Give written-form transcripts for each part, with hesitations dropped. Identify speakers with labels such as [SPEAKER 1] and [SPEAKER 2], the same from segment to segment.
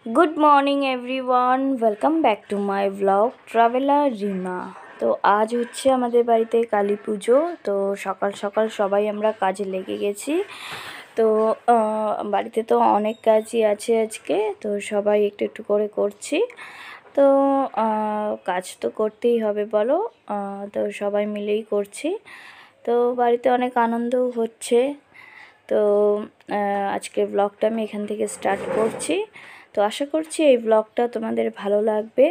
[SPEAKER 1] Good morning everyone, welcome back to my blog traveller Rima. তো আজ হচ্ছে আমাদের বাড়িতে কালী পুজো। তো সকাল সকাল সবাই আমরা কাজে লেগে গেছি। তো বাড়িতে তো অনেক কাজই আছে আজকে, তো সবাই একটু একটু করে করছি। তো কাজ তো করতেই হবে বলো, তো সবাই মিলেই করছি। তো বাড়িতে অনেক আনন্দও হচ্ছে। তো আজকের ব্লগটা আমি এখান থেকে স্টার্ট করছি। তো আশা করছি এই ব্লগটা তোমাদের ভালো লাগবে।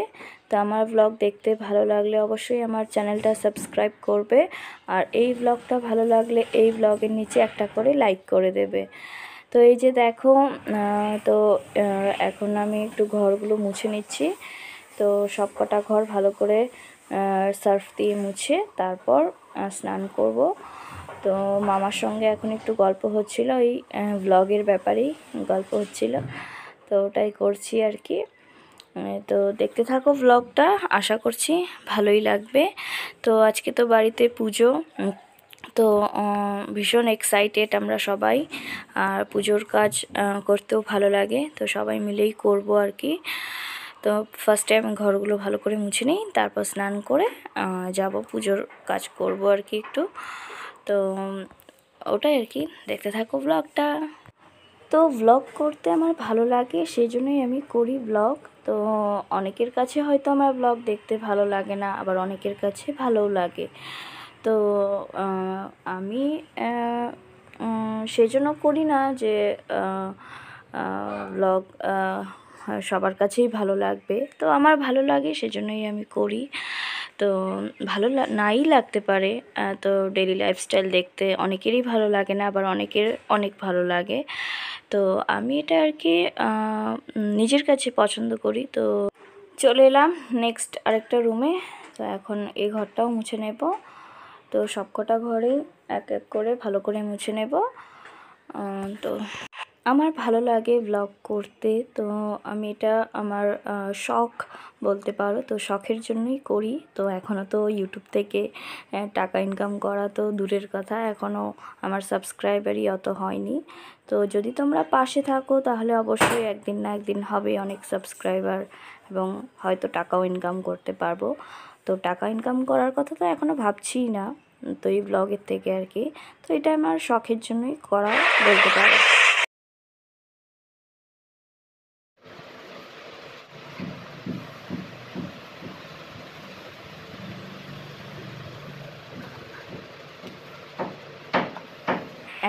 [SPEAKER 1] তো আমার ব্লগ দেখতে ভালো লাগলে অবশ্যই আমার চ্যানেলটা সাবস্ক্রাইব করবে, আর এই ব্লগটা ভালো লাগলে এই ব্লগের নিচে একটা করে লাইক করে দেবে। তো এই যে দেখো, তো এখন আমি একটু ঘরগুলো মুছে নিচ্ছি। তো সব কটা ঘর ভালো করে সার্ফ দিয়ে মুছে তারপর স্নান করব। তো মামার সঙ্গে এখন একটু গল্প হচ্ছিল, এই ব্লগের ব্যাপারেই গল্প হচ্ছিল, তো ওটাই করছি আর কি। তো দেখতে থাকো ব্লগটা, আশা করছি ভালোই লাগবে। তো আজকে তো বাড়িতে পুজো, তো ভীষণ এক্সাইটেড আমরা সবাই। আর পুজোর কাজ করতেও ভালো লাগে, তো সবাই মিলেই করব আর কি। তো ফার্স্টে আমি ঘরগুলো ভালো করে মুছে নিই, তারপর স্নান করে যাব পুজোর কাজ করব আর কি একটু। তো ওটাই আর কি, দেখতে থাকো ব্লগটা। তো ব্লগ করতে আমার ভালো লাগে, সেই জন্যই আমি করি ব্লগ। তো অনেকের কাছে হয়তো আমার ব্লগ দেখতে ভালো লাগে না, আবার অনেকের কাছে ভালোও লাগে। তো আমি সেই জন্য করি না যে ব্লগ সবার কাছেই ভালো লাগবে। তো আমার ভালো লাগে, সেজন্যই আমি করি। তো ভালো নাই লাগতে পারে, তো ডেইলি লাইফস্টাইল দেখতে অনেকেরই ভালো লাগে না, আবার অনেকের অনেক ভালো লাগে। তো আমি এটা আর কি নিজের কাছে পছন্দ করি। তো চলে এলাম নেক্সট আরেকটা রুমে। তো এখন এই ঘরটাও মুছে নেব। তো সব কটা ঘরেই এক এক করে ভালো করে মুছে নেব। তো আমার ভালো লাগে ব্লগ করতে, তো আমি এটা আমার শখ বলতে পারো। তো শখের জন্যই করি। তো এখনও তো ইউটিউব থেকে টাকা ইনকাম করা তো দূরের কথা, এখনও আমার সাবস্ক্রাইবারই অত হয়নি। তো যদি তোমরা পাশে থাকো তাহলে অবশ্যই একদিন না একদিন হবে অনেক সাবস্ক্রাইবার, এবং হয়তো টাকাও ইনকাম করতে পারবো। তো টাকা ইনকাম করার কথা তো এখনও ভাবছিই না, তো এই ব্লগের থেকে আর কি। তো এটা আমার শখের জন্যই করা বলতে পারো।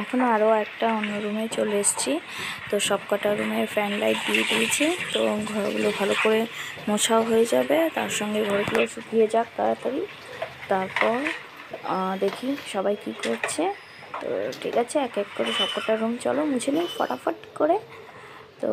[SPEAKER 1] এখনও আরও একটা অন্য রুমে চলে এসেছি। তো সব কটা রুমের ফ্যান লাইট দিয়ে দিয়েছি। তো ঘরগুলো ভালো করে মোছাও হয়ে যাবে, তার সঙ্গে ঘরগুলো শুকিয়ে যাক তাড়াতাড়ি। তারপর দেখি সবাই কি করছে। তো ঠিক আছে, এক এক করে সব কটা রুম চলো মুছে নিই ফটাফট করে। তো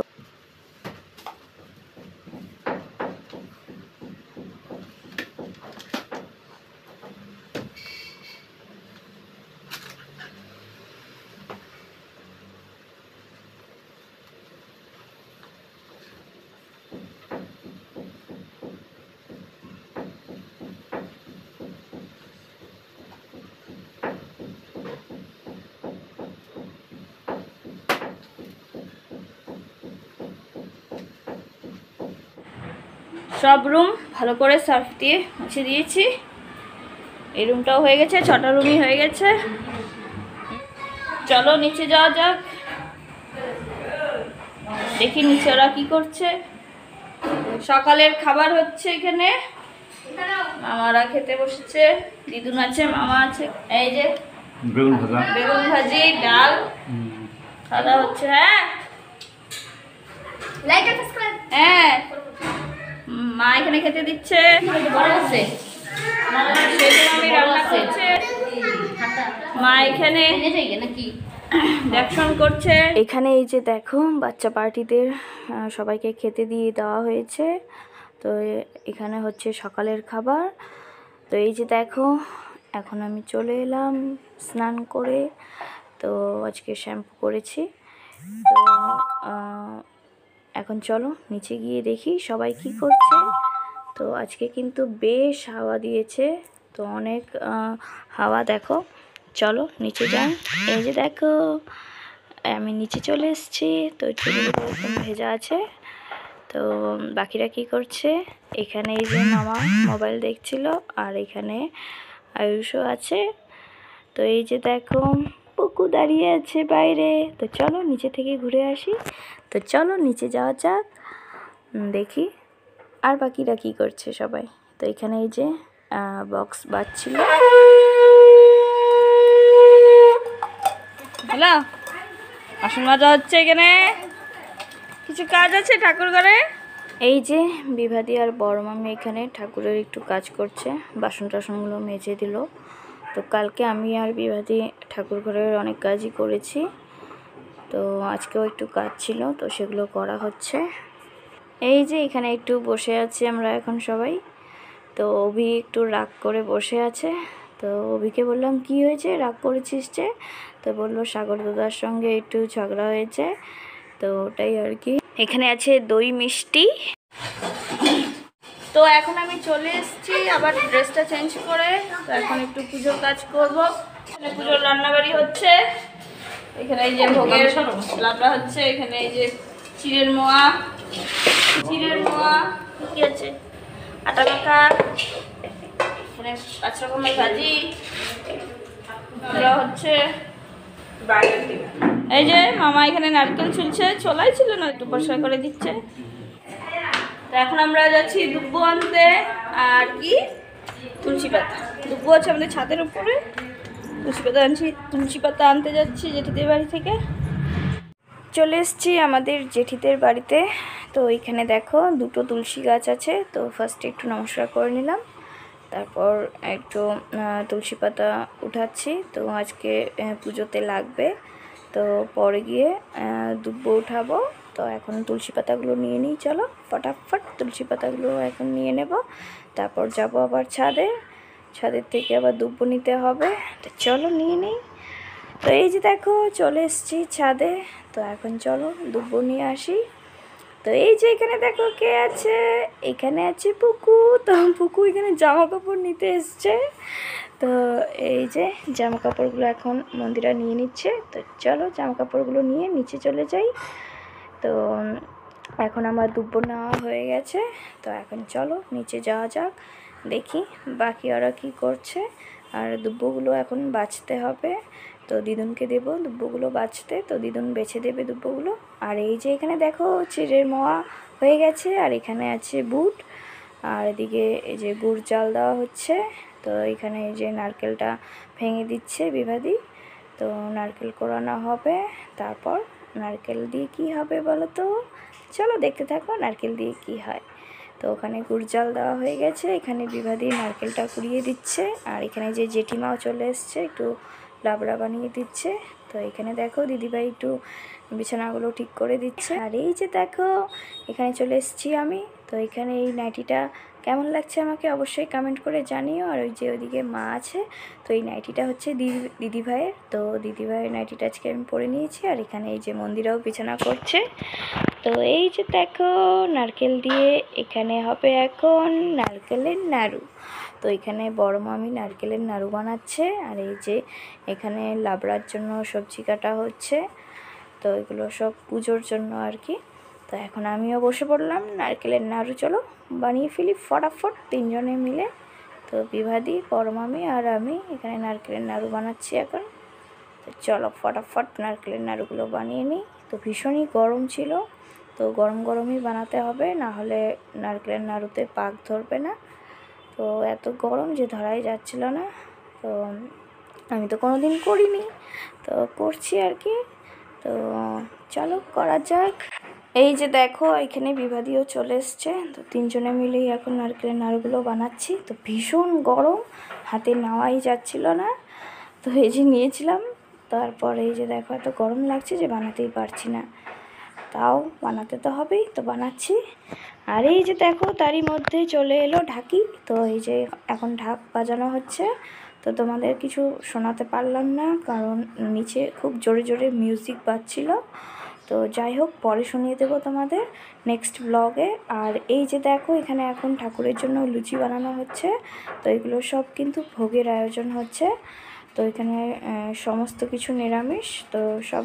[SPEAKER 1] সব রুম ভালো করে সার্ফ দিয়ে মুছে দিয়েছি। এই রুমটাও হয়ে গেছে, 6টা রুমই হয়ে গেছে। চলো নিচে যাওয়া যাক, দেখি নিচে ওরা কি করছে। সকালের খাবার হচ্ছে এখানে, মামারা খেতে বসেছে, দিদুন আছে, মামা আছে। এই যে বেগুন ভাজি, ডাল খাওয়া হচ্ছে। হ্যাঁ, মা এখানে খেতে দিচ্ছে, আমি রান্না করছে, মা এখানে দেখশন করছে। এখানে এই যে দেখো বাচ্চা পার্টিদের সবাইকে খেতে দিয়ে দেওয়া হয়েছে। তো এখানে হচ্ছে সকালের খাবার। তো এই যে দেখো, এখন আমি চলে এলাম স্নান করে। তো আজকে শ্যাম্পু করেছি। তো এখন চলো নিচে গিয়ে দেখি সবাই কি করছে। তো আজকে কিন্তু বেশ হাওয়া দিয়েছে, তো অনেক হাওয়া দেখো। চলো নিচে যাই। এই যে দেখো আমি নিচে চলে এসেছি। তো চুলগুলো একদম ভেজা আছে। তো বাকিরা কি করছে? এখানে এই যে মামা মোবাইল দেখছিল, আর এখানে আয়ুষও আছে। তো এই যে দেখো পুকু দাঁড়িয়ে আছে বাইরে। তো চলো নিচে থেকে ঘুরে আসি। তো চলো নিচে যাওয়া যাক, দেখি আর বাকিরা কি করছে সবাই। তো এখানে এই যে বক্স বাজছিল। হ্যালো, বাসন মাজা হচ্ছে এখানে, কিছু কাজ আছে ঠাকুর ঘরে। এই যে বিভাদি আর বড় মামি এখানে ঠাকুরের একটু কাজ করছে, বাসন টাসনগুলো মেজে দিল। তো কালকে আমি আর বিভাদি ঠাকুর ঘরের অনেক কাজই করেছি, তো আজকেও একটু কাজ ছিল, তো সেগুলো করা হচ্ছে। এই যে এখানে একটু বসে আছি আমরা এখন সবাই। তো অভি একটু রাগ করে বসে আছে। তো অভিকে বললাম কি হয়েছে, রাগ করেছিস যে? তো বললো সাগর দাদার সঙ্গে একটু ঝগড়া হয়েছে, তো ওটাই আর কি। এখানে আছে দই মিষ্টি। তো এখন আমি চলে এসেছি আবার ড্রেসটা চেঞ্জ করে। তো এখন একটু পুজোর কাজ করব। এখানে পুজোর রান্নাবাড়ি হচ্ছে। এখানে এই যে ভোগের লাবড়া হচ্ছে, এখানে এই যে চিড়ের মোয়া কি আছে, আটা মাখা, এখানে 5 রকমের ভাজি হচ্ছে। এই যে মামা এখানে নারকেল ছুলছে, ছোলাই ছিল না, একটু পরিষ্কার করে দিচ্ছে। তো এখন আমরা যাচ্ছি দুব্বো আনতে, আর কি তুলসী পাতা। দুব্বো আছে আমাদের ছাদের উপরে, তুলসী পাতা আনছি, তুলসী পাতা আনতে যাচ্ছি জেঠিদের বাড়ি থেকে। চলে এসেছি আমাদের জেঠিদের বাড়িতে। তো এইখানে দেখো দুটো তুলসী গাছ আছে। তো ফার্স্টে একটু নমস্কার করে নিলাম, তারপর একটু তুলসী পাতা উঠাচ্ছি। তো আজকে পুজোতে লাগবে, তো পরে গিয়ে দুব্বো উঠাবো। তো এখন তুলসী পাতাগুলো নিয়ে নিই, চলো ফটাফট তুলসী পাতাগুলো এখন নিয়ে নেব, তারপর যাব আবার ছাদের থেকে আবার দুব্বো নিতে হবে। তো চলো নিয়ে নিই। তো এই যে দেখো চলে এসেছি ছাদে। তো এখন চলো দুব্বো নিয়ে আসি। তো এই যে এখানে দেখো কে আছে, এখানে আছে পুকু। তো পুকু এখানে জামা কাপড় নিতে এসছে। তো এই যে জামা কাপড়গুলো এখন মন্দিরা নিয়ে নিচ্ছে। তো চলো জামা কাপড়গুলো নিয়ে নিচে চলে যাই। তো এখন আমার দুব্বো নেওয়া হয়ে গেছে। তো এখন চলো নিচে যাওয়া যাক, দেখি বাকি ওরা কী করছে। আর দুব্বোগুলো এখন বাছতে হবে, তো দিদুনকে দেবো দুব্বোগুলো বাছতে। তো দিদুন বেছে দেবে দুব্বোগুলো। আর এই যে এখানে দেখো চিড়ের মোয়া হয়ে গেছে, আর এখানে আছে বুট, আর এদিকে এই যে গুড় জাল দেওয়া হচ্ছে। তো এখানে এই যে নারকেলটা ভেঙে দিচ্ছে বিভাদি। তো নারকেল কোরানো হবে, তারপর নারকেল দিয়ে কি হবে বলো তো? চলো দেখতে থাকো নারকেল দিয়ে কি হয়। তো ওখানে গুড় জাল দেওয়া হয়ে গেছে, এখানে বিভাদি নারকেলটা কুড়িয়ে দিচ্ছে। আর এখানে যে জেঠিমাও চলে এসছে, একটু লাবড়া বানিয়ে দিচ্ছে। তো এখানে দেখো দিদিভাই একটু বিছানাগুলো ঠিক করে দিচ্ছে। আর এই যে দেখো এখানে চলে এসেছি আমি। তো এখানে এই নাইটিটা কেমন লাগছে আমাকে অবশ্যই কমেন্ট করে জানিও। আর ওই যে ওইদিকে মা আছে, তো এই নাইটিটা হচ্ছে দিদিভাইয়ের। তো দিদিভাইয়ের নাইটিটা আজকে আমি পরে নিয়েছি। আর এখানে এই যে মন্দিরাও বিছানা করছে। তো এই যে দেখো নারকেল দিয়ে এখানে হবে এখন নারকেলের নাড়ু। তো এখানে বড় মামি নারকেলের নাড়ু বানাচ্ছে। আর এই যে এখানে লাবড়ার জন্য সবজি কাটা হচ্ছে। তো এগুলো সব পুজোর জন্য আর কি। তো এখন আমিও বসে পড়লাম নারকেলের নাড়ু, চলো বানিয়ে ফেলি ফটাফট 3 জনে মিলে। তো বিভাদি, বড় মামি আর আমি এখানে নারকেলের নাড়ু বানাচ্ছি এখন। তো চলো ফটাফট নারকেলের নাড়ুগুলো বানিয়ে নিই। তো ভীষণই গরম ছিল, তো গরম গরমই বানাতে হবে, না হলে নারকেলের নাড়ুতে পাক ধরবে না। তো এত গরম যে ধরাই যাচ্ছিল না। তো আমি তো কোনো দিন করিনি, তো করছি আর কি। তো চলো করা যাক। এই যে দেখো এখানে বিভাদিও চলে এসছে। তো 3 জনে মিলেই এখন নারকেলের নাড়ুগুলো বানাচ্ছি। তো ভীষণ গরম, হাতে নেওয়াই যাচ্ছিল না। তো এই যে নিয়েছিলাম, তারপর এই যে দেখো এত গরম লাগছে যে বানাতেই পারছি না, তাও বানাতে তো হবেই, তো বানাচ্ছি। আর এই যে দেখো তারই মধ্যে চলে এলো ঢাকি। তো এই যে এখন ঢাক বাজানো হচ্ছে। তো তোমাদের কিছু শোনাতে পারলাম না, কারণ নিচে খুব জোরে জোরে মিউজিক বাজছিল। তো যাই হোক পরে শুনিয়ে দেবো তোমাদের নেক্সট ব্লগে। আর এই যে দেখো এখানে এখন ঠাকুরের জন্য লুচি বানানো হচ্ছে। তো এগুলো সব কিন্তু ভোগের আয়োজন হচ্ছে। তো এখানে সমস্ত কিছু নিরামিষ। তো সব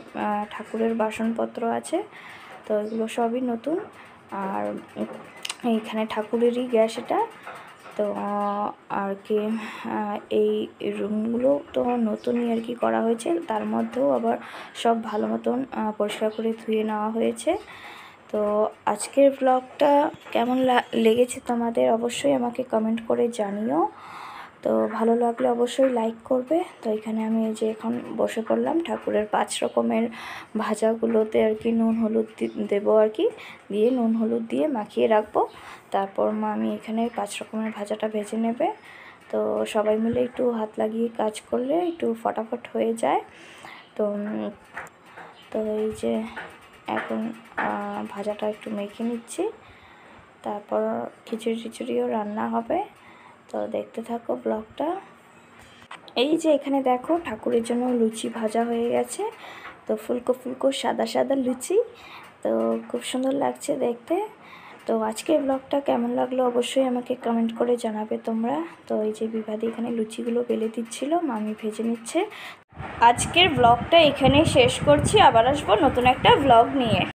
[SPEAKER 1] ঠাকুরের বাসনপত্র আছে, তো এগুলো সবই নতুন। আর এইখানে ঠাকুরেরই গ্যাস এটা। তো আর কি এই রুমগুলো তো নতুনই আর কি করা হয়েছে, তার মধ্যেও আবার সব ভালো মতন পরিষ্কার করে ধুয়ে নেওয়া হয়েছে। তো আজকের ব্লগটা কেমন লেগেছে তোমাদের অবশ্যই আমাকে কমেন্ট করে জানিও। তো ভালো লাগলে অবশ্যই লাইক করবে। তো এখানে আমি এই যে এখন বসে পড়লাম ঠাকুরের 5 রকমের ভাজাগুলোতে আর কি নুন হলুদ দেবো আর কি, দিয়ে নুন হলুদ দিয়ে মাখিয়ে রাখবো। তারপর মা আমি এখানে 5 রকমের ভাজাটা ভেজে নেবে। তো সবাই মিলে একটু হাত লাগিয়ে কাজ করলে একটু ফটাফট হয়ে যায়। তো তো এই যে এখন ভাজাটা একটু মেখে নিচ্ছি, তারপর খিচুড়ি টিচুড়িও রান্না হবে। তো দেখতে থাকো ব্লগটা। এই যে এখানে দেখো ঠাকুরের জন্য লুচি ভাজা হয়ে গেছে। তো ফুলকো ফুলকো সাদা সাদা লুচি, তো খুব সুন্দর লাগছে দেখতে। তো আজকের ব্লগটা কেমন লাগলো অবশ্যই আমাকে কমেন্ট করে জানাবে তোমরা। তো এই যে বিভাদি এখানে লুচিগুলো বেলে দিচ্ছিল, মামি ভেজে নিচ্ছে। আজকের ব্লগটা এখানেই শেষ করছি, আবার আসবো নতুন একটা ব্লগ নিয়ে।